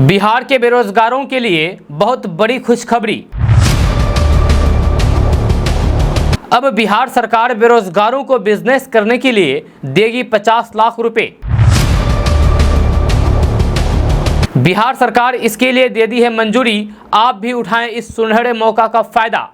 बिहार के बेरोजगारों के लिए बहुत बड़ी खुशखबरी। अब बिहार सरकार बेरोजगारों को बिजनेस करने के लिए देगी 50 लाख रुपए। बिहार सरकार इसके लिए दे दी है मंजूरी। आप भी उठाएं इस सुनहरे मौका का फायदा।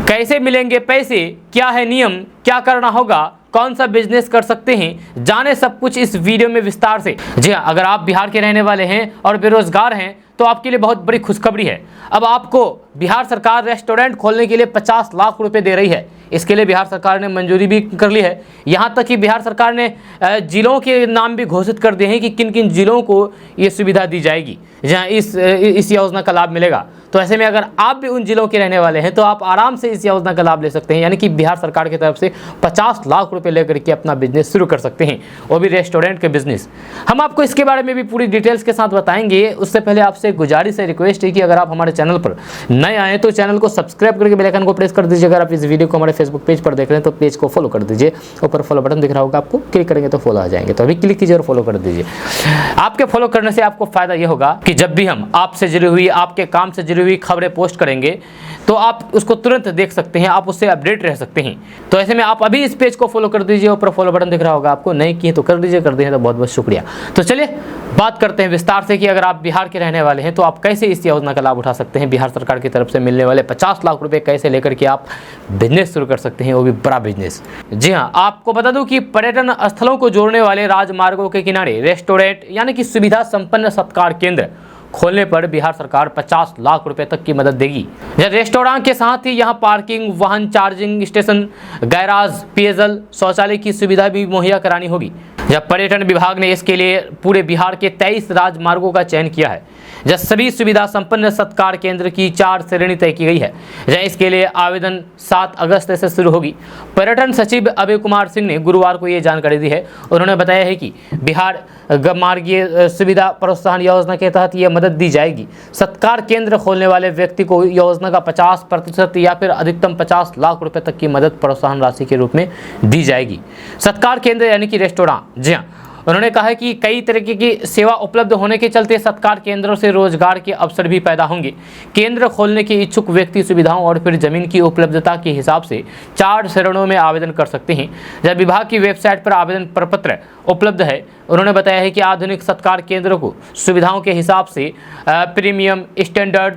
कैसे मिलेंगे पैसे, क्या है नियम, क्या करना होगा, कौन सा बिजनेस कर सकते हैं, जाने सब कुछ इस वीडियो में विस्तार से। जी हाँ, अगर आप बिहार के रहने वाले हैं और बेरोजगार हैं तो आपके लिए बहुत बड़ी खुशखबरी है। अब आपको बिहार सरकार रेस्टोरेंट खोलने के लिए 50 लाख रुपए दे रही है। इसके लिए बिहार सरकार ने मंजूरी भी कर ली है। यहाँ तक कि बिहार सरकार ने जिलों के नाम भी घोषित कर दिए हैं कि किन किन जिलों को ये सुविधा दी जाएगी जहाँ इस योजना का लाभ मिलेगा। तो ऐसे में अगर आप भी उन जिलों के रहने वाले हैं तो आप आराम से इस योजना का लाभ ले सकते हैं, यानी कि बिहार सरकार की तरफ से 50 लाख रुपए लेकर के अपना बिजनेस शुरू कर सकते हैं, वो भी रेस्टोरेंट के बिजनेस। हम आपको इसके बारे में भी पूरी डिटेल्स के साथ बताएंगे। उससे पहले आपसे गुजारिश है, रिक्वेस्ट है कि अगर आप हमारे चैनल पर नए आए तो चैनल को सब्सक्राइब करके बेल आइकन को प्रेस कर दीजिए। अगर आप इस वीडियो को हमारे फेसबुक पेज पर देख रहे हैं तो पेज को फॉलो कर दीजिए। ऊपर फॉलो बटन दिख रहा होगा आपको, क्लिक करेंगे तो फॉलो आ जाएंगे। तो अभी क्लिक कीजिए और फॉलो कर दीजिए। आपके फॉलो करने से आपको फायदा यह होगा कि जब भी हम आपसे जुड़ी हुई, आपके काम से जुड़ी हुई खबरें पोस्ट करेंगे तो आप उसको तुरंत देख सकते हैं, आप उससे अपडेट रह सकते हैं। तो ऐसे में आप अभी इस पेज को फॉलो कर दीजिए। ऊपर फॉलो बटन दिख रहा होगा आपको, नहीं किए तो कर दीजिए, कर दिए तो बहुत बहुत शुक्रिया। तो चलिए बात करते हैं विस्तार से कि अगर आप बिहार के रहने वाले हैं तो आप कैसे इस योजना का लाभ उठा सकते हैं। बिहार सरकार की तरफ से मिलने वाले 50 लाख रुपए कैसे लेकर के आप बिजनेस शुरू कर सकते हैं, वो भी बड़ा बिजनेस। जी हाँ, आपको बता दूं कि पर्यटन स्थलों को जोड़ने वाले राजमार्गों के किनारे रेस्टोरेंट यानी कि सुविधा संपन्न सत्कार केंद्र खोलने पर बिहार सरकार 50 लाख रुपए तक की मदद देगी। रेस्टोरेंट के साथ ही यहां पार्किंग, वाहन चार्जिंग स्टेशन, गैराज, पेयजल, शौचालय की सुविधा भी मुहैया करानी होगी। जब पर्यटन विभाग ने इसके लिए पूरे बिहार के 23 राजमार्गों का चयन किया है, जब सभी सुविधा संपन्न सत्कार केंद्र की 4 श्रेणी तय की गई है। जहाँ इसके लिए आवेदन 7 अगस्त से शुरू होगी। पर्यटन सचिव अभय कुमार सिंह ने गुरुवार को ये जानकारी दी है। उन्होंने बताया है कि बिहार मार्गीय सुविधा प्रोत्साहन योजना के तहत यह मदद दी जाएगी। सत्कार केंद्र खोलने वाले व्यक्ति को योजना का 50% या फिर अधिकतम 50 लाख रुपए तक की मदद प्रोत्साहन राशि के रूप में दी जाएगी। सत्कार केंद्र यानी कि रेस्टोरेंट। जी हाँ, उन्होंने कहा कि कई तरीके की सेवा उपलब्ध होने के चलते सत्कार केंद्रों से रोजगार के अवसर भी पैदा होंगे। केंद्र खोलने के इच्छुक व्यक्ति सुविधाओं और फिर जमीन की उपलब्धता के हिसाब से 4 चरणों में आवेदन कर सकते हैं। जब विभाग की वेबसाइट पर आवेदन प्रपत्र उपलब्ध है। उन्होंने बताया है कि आधुनिक सत्कार केंद्रों को सुविधाओं के हिसाब से प्रीमियम, स्टैंडर्ड,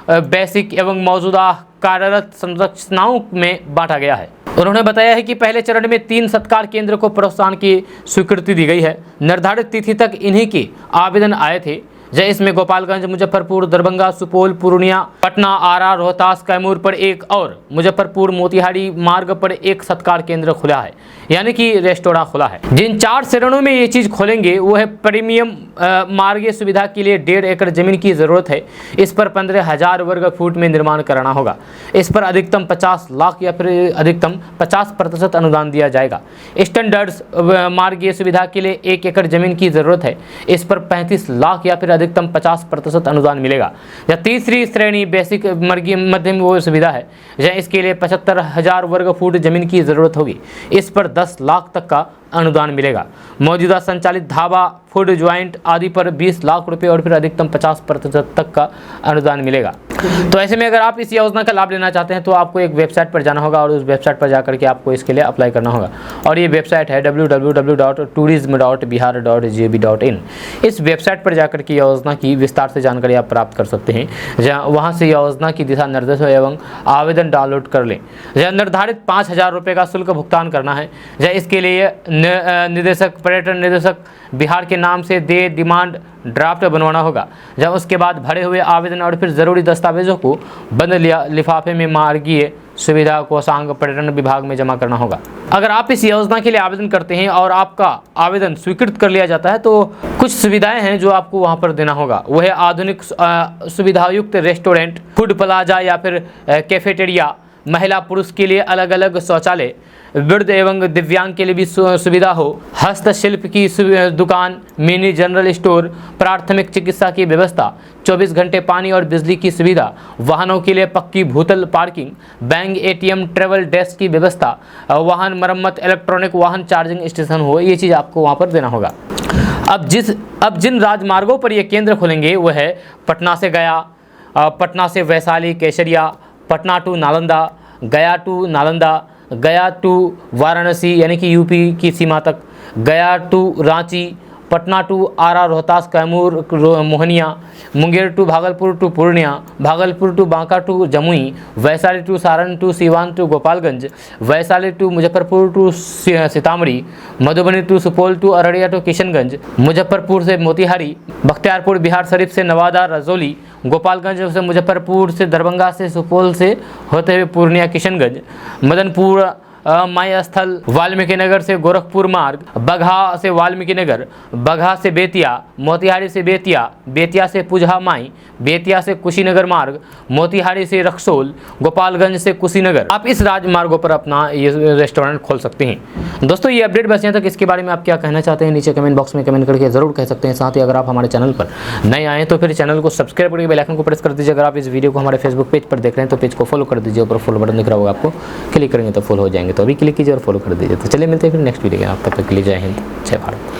बेसिक एवं मौजूदा कार्यरत संरचनाओं में बांटा गया है। उन्होंने बताया है कि पहले चरण में 3 सत्कार केंद्र को प्रोत्साहन की स्वीकृति दी गई है। निर्धारित तिथि तक इन्हीं के आवेदन आए थे। जय इसमें गोपालगंज, मुजफ्फरपुर, दरभंगा, सुपौल, पूर्णिया, पटना, आरा, रोहतास, कैमूर पर एक और मुजफ्फरपुर मोतिहारी मार्ग पर एक सत्कार केंद्र खुला है, यानी कि रेस्टोरेंट खुला है। जिन 4 चरणों में ये चीज़ खोलेंगे वो है प्रीमियम मार्गीय सुविधा के लिए 1.5 एकड़ जमीन की ज़रूरत है। इस पर 15,000 वर्ग फुट में निर्माण कराना होगा। इस पर अधिकतम 50 लाख या फिर अधिकतम 50% अनुदान दिया जाएगा। स्टैंडर्ड्स मार्गीय सुविधा के लिए 1 एकड़ जमीन की ज़रूरत है। इस पर 35 लाख या फिर अधिकतम 50% अनुदान मिलेगा। या तीसरी श्रेणी बेसिक मध्यम वो सुविधा है, जहाँ इसके लिए 75,000 वर्ग फुट जमीन की जरूरत होगी। इस पर 10 लाख तक का अनुदान मिलेगा। मौजूदा संचालित ढाबा, फूड ज्वाइंट आदि पर 20 लाख रुपए और फिर अधिकतम 50% तक का अनुदान मिलेगा। तो ऐसे में अगर आप इस योजना का लाभ लेना चाहते हैं तो आपको एक वेबसाइट पर जाना होगा और उस वेबसाइट पर जाकर के आपको इसके लिए अप्लाई करना होगा। और ये वेबसाइट है www.tourism.bihar.gov.in। इस वेबसाइट पर जाकर के योजना की विस्तार से जानकारी आप प्राप्त कर सकते हैं। जहाँ वहाँ से योजना की दिशा निर्देशों एवं आवेदन डाउनलोड कर लें। जहाँ निर्धारित 5,000 रुपये का शुल्क भुगतान करना है। जहाँ इसके लिए निदेशक, पर्यटन निदेशक बिहार के नाम से दे डिमांड ड्राफ्ट बनवाना होगा। जब उसके बाद भरे हुए आवेदन और फिर ज़रूरी दस्तावेजों को बंद लिफाफे में मार्गीय सुविधा कोषांग पर्यटन विभाग में जमा करना होगा। अगर आप इस योजना के लिए आवेदन करते हैं और आपका आवेदन स्वीकृत कर लिया जाता है तो कुछ सुविधाएं हैं जो आपको वहां पर देना होगा। वह है आधुनिक सुविधायुक्त रेस्टोरेंट, फूड प्लाजा या फिर कैफेटेरिया, महिला पुरुष के लिए अलग अलग शौचालय, वृद्ध एवं दिव्यांग के लिए भी सुविधा हो, हस्तशिल्प की दुकान, मिनी जनरल स्टोर, प्राथमिक चिकित्सा की व्यवस्था, 24 घंटे पानी और बिजली की सुविधा, वाहनों के लिए पक्की भूतल parking, bank, ATM, travel desk की व्यवस्था, वाहन मरम्मत, इलेक्ट्रॉनिक वाहन चार्जिंग स्टेशन हो, ये चीज़ आपको वहाँ पर देना होगा। अब जिन राजमार्गों पर ये केंद्र खुलेंगे वह है पटना से गया, पटना से वैशाली केसरिया, पटना टू नालंदा, गया टू नालंदा, गया टू वाराणसी यानी कि यूपी की सीमा तक, Gaya to Ranchi, Patna to Arrah, Rohtas, Kaimur, Mohania, Munger to Bhagalpur to Purnia, Bhagalpur to Banka to Jamui, Vaishali to Saran to Siwan to Gopalganj, Vaishali to Muzaffarpur to Sitamarhi, Madhubani to Supaul to Araria to Kishanganj, Muzaffarpur से मोतिहारी, बख्तियारपुर बिहार शरीफ से नवादा रजौली, गोपालगंज से मुजफ्फरपुर से दरभंगा से सुपौल से होते हुए पूर्णिया किशनगंज, मदनपुर माई स्थल, वाल्मीकि नगर से गोरखपुर मार्ग, बगहा से वाल्मीकि नगर, बगहा से बेतिया, मोतिहारी से बेतिया, बेतिया से पुजहा माई, बेतिया से कुशीनगर मार्ग, मोतिहारी से रक्सौल, गोपालगंज से कुशीनगर। आप इस राजमार्गों पर अपना ये रेस्टोरेंट खोल सकते हैं। दोस्तों ये अपडेट बस यहाँ तक। इसके बारे में आप क्या कहना चाहते हैं नीचे कमेंट बॉक्स में कमेंट करके जरूर कह सकते हैं। साथ ही अगर आप हमारे चैनल पर नए आए तो फिर चैनल को सब्सक्राइब करके बेल आइकन को प्रेस कर दीजिए। अगर आप इस वीडियो को हमारे फेसबुक पेज पर देख रहे हैं तो पेज को फॉलो कर दीजिए। ऊपर फॉलो बटन दिख रहा होगा, आपको क्लिक करेंगे तो फॉलो हो जाएंगे। तो अभी क्लिक कीजिए और फॉलो कर दीजिए। तो चलिए मिलते हैं फिर नेक्स्ट वीडियो में। आप तब तक के लिए जय हिंद, जय भारत।